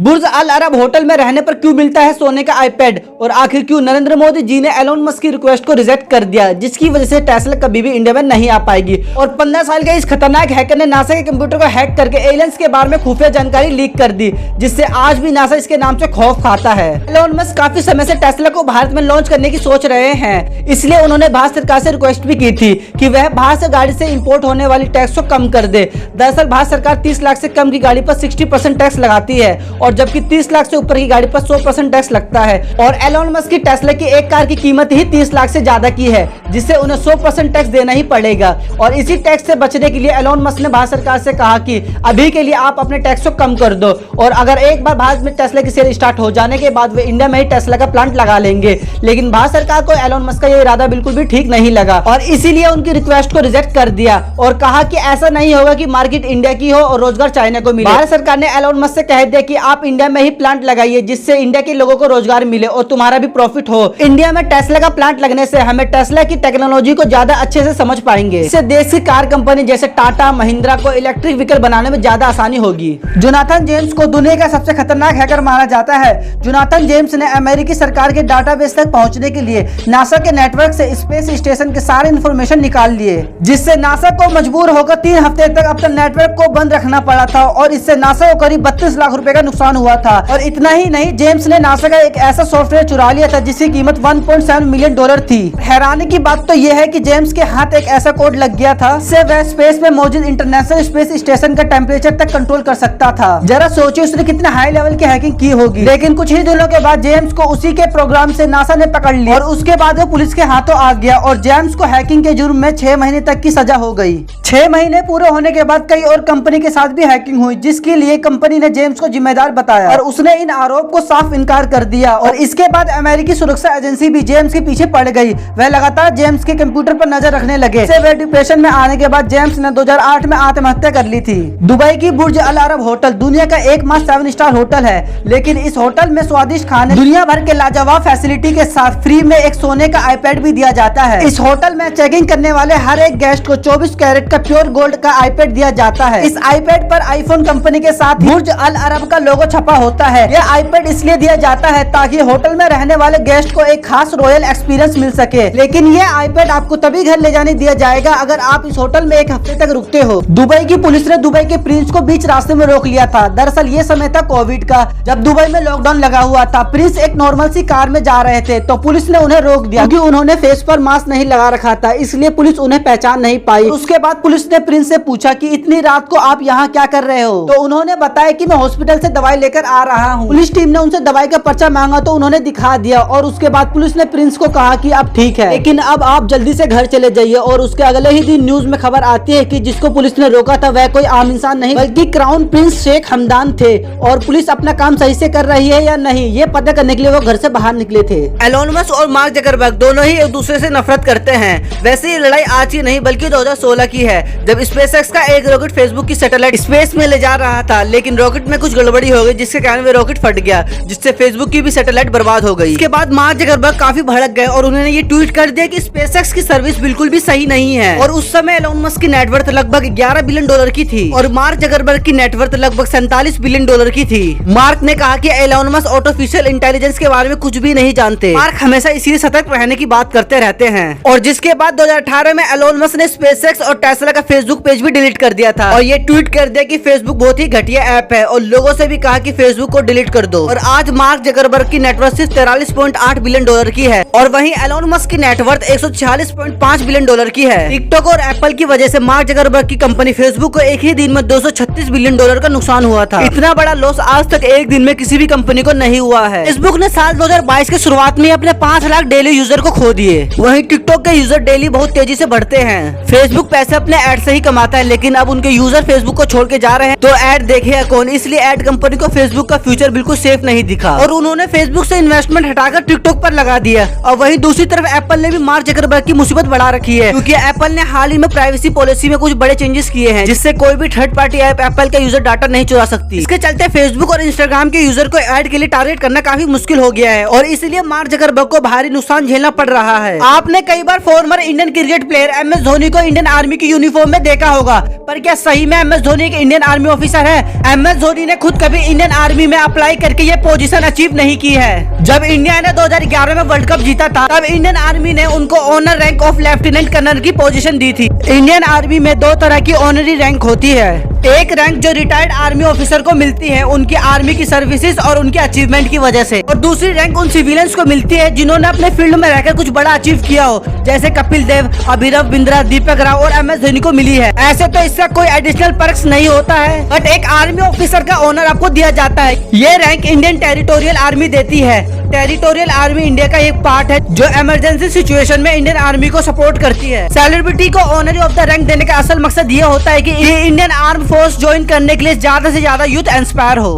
बुर्ज अल Arab hotel में रहने पर क्यों मिलता है सोने का आईपैड, और आखिर क्यों नरेंद्र मोदी जी ने एलोन मस्क की रिक्वेस्ट को रिजेक्ट कर दिया, जिसकी वजह से टेस्ला कभी भी इंडिया में नहीं आ पाएगी। और 15 साल के इस खतरनाक हैकर ने नासा के कंप्यूटर को हैक करके एलियंस के बारे में खुफिया जानकारी लीक कर दी, जिससे आज भी नासा इसके नाम से खौफ खाता है। एलोन मस्क काफी समय से टेस्ला को भारत में लॉन्च करने की सोच रहे हैं, इसलिए उन्होंने भारत सरकार से रिक्वेस्ट भी की थी कि वह बाहर से गाड़ी से इंपोर्ट होने वाली टैक्स को कम कर दे। दरअसल भारत सरकार 30 लाख से कम की गाड़ी पर 60% टैक्स लगाती है, और जबकि 30 लाख से ऊपर की गाड़ी पर 100% टैक्स लगता है। और एलोन मस्क की टेस्ला की एक कार की कीमत ही 30 लाख से ज्यादा की है, जिससे उन्हें 100% टैक्स देना ही पड़ेगा। और इसी टैक्स से बचने के लिए एलोन मस्क ने भारत सरकार से कहा कि अभी के लिए आप अपने टैक्स को कम कर दो, और अगर एक बार भारत में टेस्ला की सेल स्टार्ट हो जाने के बाद वे इंडिया में ही टेस्ला का प्लांट लगा लेंगे। लेकिन भारत सरकार को एलोन मस्क का ये इरादा बिल्कुल भी ठीक नहीं लगा, और इसीलिए उनकी रिक्वेस्ट को रिजेक्ट कर दिया और कहा कि ऐसा नहीं होगा कि मार्केट इंडिया की हो और रोजगार चाइना को मिले। भारत सरकार ने एलोन मस्क से कह दिया कि आप इंडिया में ही प्लांट लगाइए, जिससे इंडिया के लोगों को रोजगार मिले और तुम्हारा भी प्रॉफिट हो। इंडिया में टेस्ला का प्लांट लगने से हमें टेस्ला की टेक्नोलॉजी को ज्यादा अच्छे से समझ पाएंगे। इससे देश की कार कंपनी जैसे टाटा महिंद्रा को इलेक्ट्रिक व्हीकल बनाने में ज्यादा आसानी होगी। जोनाथन जेम्स को दुनिया का सबसे खतरनाक हैकर माना जाता है। जोनाथन जेम्स ने अमेरिकी सरकार के डाटाबेस तक पहुंचने के लिए नासा के नेटवर्क से स्पेस स्टेशन के सारे इंफॉर्मेशन निकाल लिए, जिससे नासा को मजबूर होकर 3 हफ्ते तक अपने नेटवर्क को बंद रखना पड़ा था, और इससे नासा को करीब 32 लाख रुपए का नुकसान हुआ था। और इतना ही नहीं, जेम्स ने नासा का एक ऐसा सॉफ्टवेयर चुरा लिया था जिसकी कीमत $1.7 मिलियन थी। हैरानी की बात तो यह है कि जेम्स के हाथ एक ऐसा कोड लग गया था जिससे वह स्पेस में मौजूद इंटरनेशनल स्पेस स्टेशन का टेम्परेचर तक कंट्रोल कर सकता था। जरा सोचिए उसने कितने हाई लेवल की हैकिंग की होगी। लेकिन कुछ ही दिनों के बाद जेम्स को उसी के प्रोग्राम से नासा ने पकड़ लिया, और उसके बाद वो पुलिस के हाथों आ गया, और जेम्स को हैकिंग के जुर्म में 6 महीने तक की सजा हो गई। 6 महीने पूरे होने के बाद कई और कंपनी के साथ भी हैकिंग हुई, जिसके लिए कंपनी ने जेम्स को जिम्मेदार बताया, और उसने इन आरोप को साफ इनकार कर दिया। और इसके बाद अमेरिकी सुरक्षा एजेंसी भी जेम्स के पीछे पड़ गई। वह लगातार जेम्स के कंप्यूटर पर नजर रखने लगे। वह डिप्रेशन में आने के बाद जेम्स ने 2008 में आत्महत्या कर ली थी। दुबई की बुर्ज अल अरब होटल दुनिया का एकमात्र 7 स्टार होटल है, लेकिन इस होटल में स्वादिष्ट खाने, दुनिया भर के लाजवाब फैसिलिटी के साथ फ्री में एक सोने का आईपैड भी दिया जाता है। इस होटल में चेकिंग करने वाले हर एक गेस्ट को 24 कैरेट का प्योर गोल्ड का आईपैड दिया जाता है। इस आईपैड पर आईफोन कंपनी के साथ बुर्ज अल अरब का लोगो छपा होता है। यह आईपैड इसलिए दिया जाता है ताकि होटल में रहने वाले गेस्ट को एक खास रॉयल एक्सपीरियंस मिल सके। लेकिन यह आईपैड आपको तभी घर ले जाने दिया जाएगा अगर आप इस होटल में 1 हफ्ते तक रुकते हो। दुबई की पुलिस ने दुबई के प्रिंस को बीच रास्ते में रोक लिया था। दरअसल ये समय था कोविड का, जब दुबई में लॉकडाउन लगा हुआ था। प्रिंस एक नॉर्मल सी कार में जा रहे थे, तो पुलिस ने उन्हें रोक दिया क्योंकि उन्होंने फेस पर मास्क नहीं लगा रखा था, इसलिए पुलिस उन्हें पहचान नहीं पाई। उसके बाद पुलिस ने प्रिंस से पूछा कि इतनी रात को आप यहाँ क्या कर रहे हो, तो उन्होंने बताया कि मैं हॉस्पिटल से दवाई लेकर आ रहा हूँ। पुलिस टीम ने उनसे दवाई का पर्चा मांगा तो उन्होंने दिखा दिया, और उसके बाद पुलिस ने प्रिंस को कहा कि अब ठीक है, लेकिन अब आप जल्दी से घर चले जाइए। और उसके अगले ही दिन न्यूज में खबर आती है कि जिसको पुलिस ने रोका था वह कोई आम इंसान नहीं बल्कि क्राउन प्रिंस शेख हमदान थे, और पुलिस अपना काम सही से कर रही है या नहीं ये पता करने के लिए वो घर से बाहर निकले थे। एलोन मस्क और मार्क जकरबर्ग दोनों ही एक दूसरे से नफरत करते हैं। वैसे ये लड़ाई आज की नहीं बल्कि 2016 की है, जब स्पेसएक्स का एक रॉकेट फेसबुक की सैटेलाइट स्पेस में ले जा रहा था, लेकिन रॉकेट में कुछ गड़बड़ी हो गई, जिसके कारण वे रॉकेट फट गया, जिससे फेसबुक की भी सैटेलाइट बर्बाद हो गई। इसके बाद मार्क जकरबर्ग काफी भड़क गए और उन्होंने ये ट्वीट कर दिया कि स्पेसएक्स की सर्विस बिल्कुल भी सही नहीं है। और उस समय एलोन मस्क की नेटवर्थ लगभग $11 बिलियन की थी, और मार्क जकरबर्ग की नेटवर्थ लगभग $47 बिलियन की थी। मार्क ने कहा कि एलोन मस्क आर्टिफिशियल इंटेलिजेंस के बारे में कुछ भी नहीं जानते। मार्क हमेशा इसीलिए सतर्क रहने की बात करते रहते हैं। और जिसके बाद 2018 में एलोन मस्क ने स्पेसएक्स और टेस्ला का फेसबुक पेज भी डिलीट कर दिया था, और ये ट्वीट कर दिया कि फेसबुक बहुत ही घटिया ऐप है, और लोगों से भी कहा कि फेसबुक को डिलीट कर दो। और आज मार्क जकरबर्ग की नेटवर्थ सिर्फ $43.8 बिलियन की है, और वहीं एलोन मस्क की नेटवर्थ $146.5 बिलियन की है। टिकटॉक और एप्पल की वजह से मार्क जकरबर्ग की कंपनी फेसबुक को एक ही दिन में $236 बिलियन का नुकसान हुआ था। इतना बड़ा लॉस आज तक एक दिन में किसी भी कंपनी को नहीं हुआ है। फेसबुक ने साल 2022 के शुरुआत में अपने 5 लाख डेली यूजर को खो दिए। वहीं टिकटॉक के यूजर डेली बहुत तेजी से बढ़ते हैं। फेसबुक पैसे अपने ऐड से ही कमाता है, लेकिन अब उनके यूजर फेसबुक को छोड़ के जा रहे हैं, तो ऐड देखेगा कौन। इसलिए ऐड कंपनी को फेसबुक का फ्यूचर बिल्कुल सेफ नहीं दिखा, और उन्होंने फेसबुक से इन्वेस्टमेंट हटाकर टिकटॉक पर लगा दिया। और वहीं दूसरी तरफ एप्पल ने भी मार्क जकरबर्ग की मुसीबत बढ़ा रखी है, क्योंकि एप्पल ने हाल ही में प्राइवेसी पॉलिसी में कुछ बड़े चेंजेस किए हैं, जिससे कोई भी थर्ड पार्टी ऐप एप्पल का यूजर डाटा नहीं चुरा सकती। इसके चलते फेसबुक और इंस्टाग्राम के यूजर को ऐड के लिए टारगेट करना काफी मुश्किल हो गया है, और इसलिए मार्क जकरबर्ग को भारी नुकसान झेलना पड़ रहा है। आपने कई बार former Indian cricket player MS Dhoni को इंडियन आर्मी की यूनिफॉर्म यूनिफॉर्म में देखा होगा, पर क्या सही में MS धोनी एक इंडियन आर्मी ऑफिसर है? MS धोनी ने खुद कभी इंडियन आर्मी में अप्लाई करके ये पोजीशन अचीव नहीं की है। जब इंडिया ने 2011 में वर्ल्ड कप जीता था, तब इंडियन आर्मी ने उनको honour rank of lieutenant colonel की पोजीशन दी थी। इंडियन आर्मी में 2 तरह की ऑनरी रैंक होती है। एक रैंक जो रिटायर्ड आर्मी ऑफिसर को मिलती है उनकी आर्मी की सर्विसेज और उनके अचीवमेंट की वजह से, और दूसरी रैंक उन सिविलियंस को मिलती है जिन्होंने अपने फील्ड में रहकर कुछ बड़ा अचीव किया हो, जैसे कपिल देव, अभिनव बिंद्रा, दीपक राव और MS धोनी को मिली है। ऐसे तो इसका कोई एडिशनल पर्क्स नहीं होता है, बट एक आर्मी ऑफिसर का ऑनर आपको दिया जाता है। ये रैंक इंडियन टेरिटोरियल आर्मी देती है। टेरिटोरियल आर्मी इंडिया का एक पार्ट है जो इमरजेंसी सिचुएशन में इंडियन आर्मी को सपोर्ट करती है। सेलिब्रिटी को ऑनरी ऑफ द रैंक देने का असल मकसद ये होता है कि इंडियन आर्म फोर्स ज्वाइन करने के लिए ज्यादा से ज्यादा यूथ इंस्पायर हो।